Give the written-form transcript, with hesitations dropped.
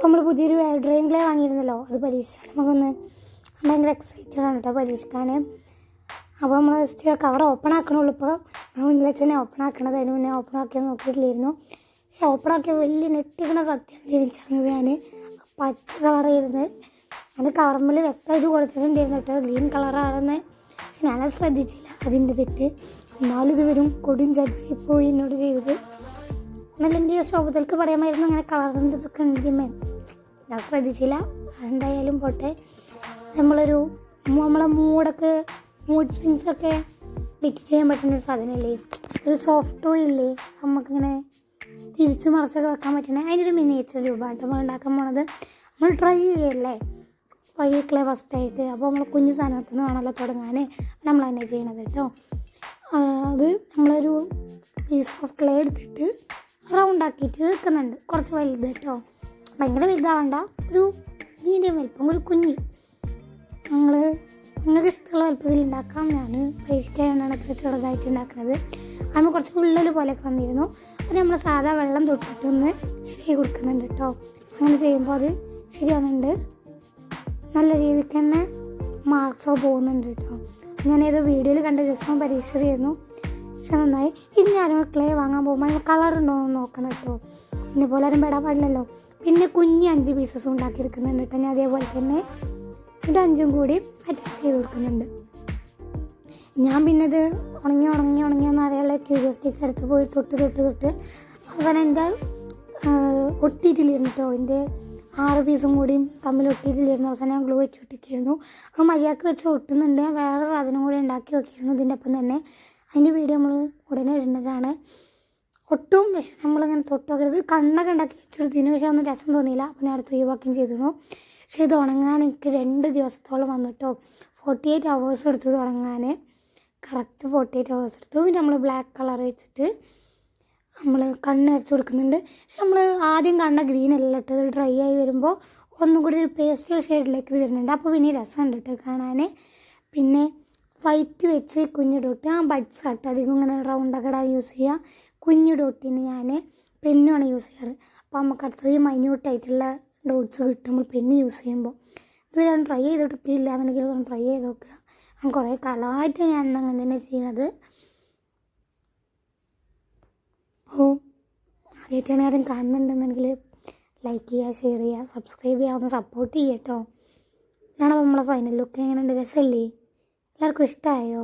നമ്മൾ പുതിയൊരു drain clay വാങ്ങിയിരുന്നല്ലോ, അത് പരീക്ഷിച്ചാൽ നമുക്കൊന്ന് ഭയങ്കര എക്സൈറ്റഡ് ആണ് കേട്ടോ പരീക്ഷിക്കാൻ. അപ്പോൾ നമ്മൾ ജസ്റ്റ് കവർ ഓപ്പൺ ആക്കണുള്ളൂ. ഇപ്പോൾ മുന്നിൽ തന്നെ ഓപ്പൺ ആക്കണത്, അതിന് മുന്നേ ഓപ്പൺ ആക്കിയാൽ നോക്കിയിട്ടില്ലായിരുന്നു. പക്ഷേ ഓപ്പൺ ആക്കിയ വലിയ നെട്ടിക്കണ സത്യം ജനിച്ചത് ഞാൻ പച്ച കളറായിരുന്നു. അത് കവർമ്മിൽ വ്യക്തമായിട്ട് കൊടുത്തിട്ടുണ്ടായിരുന്നു കേട്ടോ ഗ്രീൻ കളറാണെന്ന്. പക്ഷെ ഞാനത് ശ്രദ്ധിച്ചില്ല, അതിൻ്റെ തെറ്റ്. എന്നാലും ഇത് വരും കൊടും ചതിപ്പോയി എന്നോട് ചെയ്തത്. എന്നാലും എൻ്റെ ശോഭത്തിലേക്ക് പറയാമായിരുന്നു അങ്ങനെ കളറിൻ്റെ ഇതൊക്കെ ഉണ്ടെങ്കിൽ. ഞാൻ ശ്രദ്ധിച്ചില്ല. അതെന്തായാലും പോട്ടെ. നമ്മളെ മൂഡ് സ്വിങ്സൊക്കെ ഡിക്റ്റ് ചെയ്യാൻ പറ്റുന്നൊരു സാധനമല്ലേ, ഒരു സോഫ്റ്റ് ടോയില്ലേ, നമുക്കിങ്ങനെ തിരിച്ചു മറിച്ചൊക്കെ വെക്കാൻ പറ്റണേ. അതിനൊരു മിനിയേച്ചർ രൂപമായിട്ട് നമ്മൾ ഉണ്ടാക്കാൻ പോണത്. നമ്മൾ ട്രൈ ചെയ്യല്ലേ ക്ലേ ഫസ്റ്റായിട്ട്. അപ്പോൾ നമ്മൾ കുഞ്ഞു സാധനത്തിൽ നിന്ന് വേണമല്ലോ തുടങ്ങാൻ, നമ്മൾ തന്നെ ചെയ്യണത് കേട്ടോ. അത് നമ്മളൊരു പീസ് ഓഫ് ക്ലേ എടുത്തിട്ട് റൗണ്ട് ആക്കിയിട്ട് വെക്കുന്നുണ്ട്. കുറച്ച് വലുത് കേട്ടോ, ഭയങ്കര വലുതാവണ്ട, ഒരു മീഡിയം വലിപ്പം, ഒരു കുഞ്ഞ്. നിങ്ങൾക്ക് ഇഷ്ടമുള്ള വലുപ്പത്തിൽ ഉണ്ടാക്കാം. ഞാൻ പരീക്ഷിക്കാനാണ് ചെറുതായിട്ട് ഉണ്ടാക്കുന്നത്. അതിന് കുറച്ച് ഉള്ളിൽ പോലെയൊക്കെ വന്നിരുന്നു. അത് നമ്മൾ സാധാ വെള്ളം തൊട്ടിട്ടൊന്ന് ശരിയായി കൊടുക്കുന്നുണ്ട് കേട്ടോ. അങ്ങനെ ചെയ്യുമ്പോൾ അത് ശരിയാവുന്നുണ്ട്, നല്ല രീതിക്ക് തന്നെ മാർക്സോ പോകുന്നുണ്ട് കേട്ടോ. ഞാനേതോ വീഡിയോയിൽ കണ്ട ജസ്റ്റ് പരീക്ഷ ചെയ്യുന്നു, പക്ഷെ നന്നായി. ഇനി ആരും ക്ലേ വാങ്ങാൻ പോകുമ്പോൾ അതിന് കളറുണ്ടോ എന്ന് നോക്കണം കേട്ടോ. എന്നെ പോലെ ആരും പെടാൻ പാടില്ലല്ലോ. പിന്നെ കുഞ്ഞ് 5 പീസസ് ഉണ്ടാക്കിയെടുക്കുന്നുണ്ട് കേട്ടോ. ഞാൻ അതേപോലെ തന്നെ ഇത് 5ഉം കൂടി അറ്റാച്ച് ചെയ്ത് കൊടുക്കുന്നുണ്ട്. ഞാൻ പിന്നെ ഇത് ഉണങ്ങിയെന്ന് അറിയാനുള്ള ക്യൂരിയോസിറ്റിക്ക് അടുത്ത് പോയി തൊട്ട് അവൻ എൻ്റെ ഒട്ടിയിട്ടില്ലായിരുന്നു കേട്ടോ. എൻ്റെ 6 പീസും കൂടിയും തമ്മിൽ ഒട്ടിയിട്ടില്ലായിരുന്നു. അവസാനം ഞാൻ ഗ്ലൂ വെച്ച് ഒട്ടിക്കായിരുന്നു. അത് മര്യാദക്ക് വെച്ച് ഒട്ടുന്നുണ്ട്. ഞാൻ വേറെ സാധനം കൂടി ഉണ്ടാക്കി നോക്കിയിരുന്നു ഇതിൻ്റെ ഒപ്പം തന്നെ. അതിൻ്റെ വീഡിയോ നമ്മൾ ഉടനെ ഇടുന്നതാണ്. ഒട്ടും പക്ഷെ നമ്മളിങ്ങനെ തൊട്ട് നോക്കരുത്. കണ്ണൊക്കെ ഉണ്ടാക്കി വെച്ചെടുത്തതിന് പക്ഷേ ഒന്നും രസം തോന്നിയില്ല. അപ്പോൾ ഞാൻ അടുത്ത് ഒഴിവാക്കുകയും ചെയ്തിരുന്നു. പക്ഷേ ഇത് ഉണങ്ങാൻ എനിക്ക് 2 ദിവസത്തോളം വന്നു കേട്ടോ. 48 hours എടുത്തു ഇത് ഉണങ്ങാൻ. കറക്റ്റ് 48 hours എടുത്തു. പിന്നെ നമ്മൾ ബ്ലാക്ക് കളർ വെച്ചിട്ട് നമ്മൾ കണ്ണ് വരച്ച് കൊടുക്കുന്നുണ്ട്. പക്ഷെ നമ്മൾ ആദ്യം കണ്ട ഗ്രീൻ അല്ല ഇട്ടത്. ഡ്രൈ ആയി വരുമ്പോൾ ഒന്നും കൂടി ഒരു പേസ്റ്റൽ ഷെയ്ഡിലേക്ക് ഇത് വരുന്നുണ്ട്. അപ്പോൾ പിന്നെ രസമുണ്ട് കേട്ടോ കാണാൻ. പിന്നെ വൈറ്റ് വെച്ച് കുഞ്ഞു ഡോട്ട്, ബഡ്സ് ആട്ടോ അധികം ഇങ്ങനെ റൗണ്ടൊക്കെ ഇടാൻ യൂസ് ചെയ്യുക. കുഞ്ഞു ഡോട്ടിന് ഞാൻ പെന്നുമാണ് യൂസ് ചെയ്യാറ്. അപ്പോൾ നമുക്ക് അത്രയും മൈന്യൂട്ടായിട്ടുള്ള ഡോട്ട്സ് കിട്ടും നമ്മൾ പെന്ന് യൂസ് ചെയ്യുമ്പോൾ. ഇതുവരെ ഞാൻ ട്രൈ ചെയ്തിട്ടില്ല എന്നുണ്ടെങ്കിൽ ഒന്ന് ട്രൈ ചെയ്ത് നോക്കുക. ഞാൻ കുറേ കാലമായിട്ട് ഞാൻ അങ്ങനെ തന്നെ ചെയ്യണത്. അപ്പോൾ ആദ്യമായിട്ടാണ് ആരും കാണുന്നുണ്ടെന്നുണ്ടെങ്കിൽ ലൈക്ക് ചെയ്യുക, ഷെയർ ചെയ്യുക, സബ്സ്ക്രൈബ് ചെയ്യുക, ഒന്ന് സപ്പോർട്ട് ചെയ്യുക കേട്ടോ. ഇതാണ് നമ്മളെ ഫൈനൽ ലുക്ക്. എങ്ങനെയുണ്ട്, രസമല്ലേ? എല്ലാവർക്കും ഇഷ്ടമായോ?